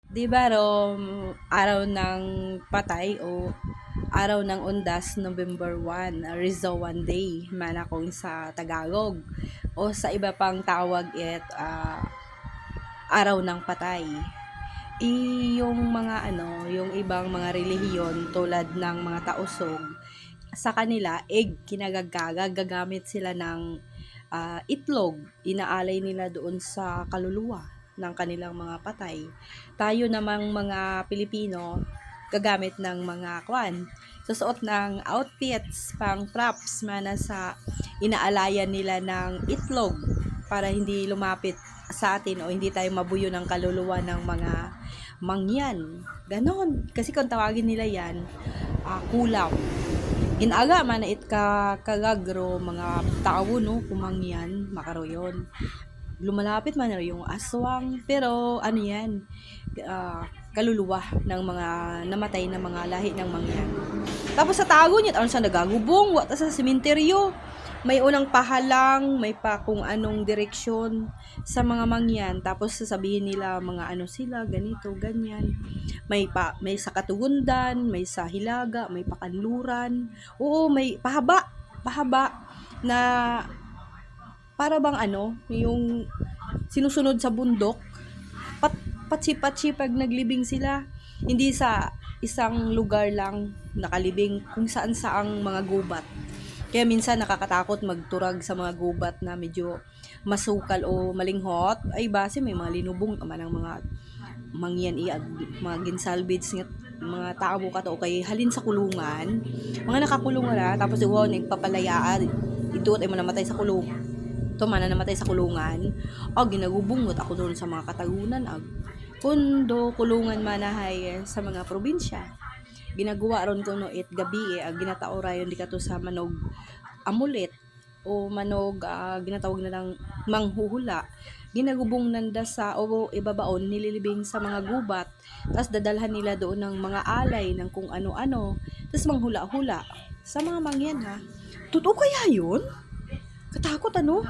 'Di ba araw ng patay o araw ng undas November 1, Rizzawan Day, manakong sa Tagalog. O sa iba pang tawag araw ng patay. Yung mga yung ibang mga relihiyon tulad ng mga tausog, sa kanila, egg, gagamit sila ng itlog, inaalay nila doon sa kaluluwa ng kanilang mga patay. Tayo namang mga Pilipino, gagamit ng mga susuot ng outfits, pang props, mana sa inaalayan nila ng itlog para hindi lumapit sa atin o hindi tayo mabuyo ng kaluluwa ng mga mangyan. Ganon. Kasi kung tawagin nila yan, kulaw. Ginaga man na it kagagro mga tao no kumangyan makaroyon. Lumalapit man na yung aswang pero ano yan, kaluluwa ng mga namatay na mga lahi ng mangyan. Tapos sa tago niya, ano sa nagagubong, wata sa sementeryo. May unang pahalang, may pa kung anong direksyon sa mga mangyan. Tapos sasabihin nila mga ano sila, ganito, ganyan. May sa Katugundan, may sa Hilaga, may pakanluran. Oo, may pahaba na para bang yung sinusunod sa bundok. Patsi-patsi pag naglibing sila. Hindi sa isang lugar lang nakalibing, kung saan saang mga gubat. Kaya minsan nakakatakot magturag sa mga gubat na medyo masukal o malinghot. Ay base may mga linubong naman ang mga mangyan mga ginsalvage nga mga tao ka to kay halin sa kulungan. Mga nakakulong na tapos nagpapalayaan. Ito ay namatay sa kulong. Ito man na namatay sa kulungan. Ginagubungot ako doon sa mga katagunan. Kundo kulungan manahay sa mga probinsya. Ginagawa ron ko no gabi ginatao rayon di kato sa manog amulet o manog ginatawag na lang manghuhula. Ginagubong nanda sa o ibabaon nililibing sa mga gubat, tapos dadalhan nila doon ng mga alay ng kung ano-ano, tapos manghula-hula sa mga mangyan ha. Totoo kaya yun? Katakot ano?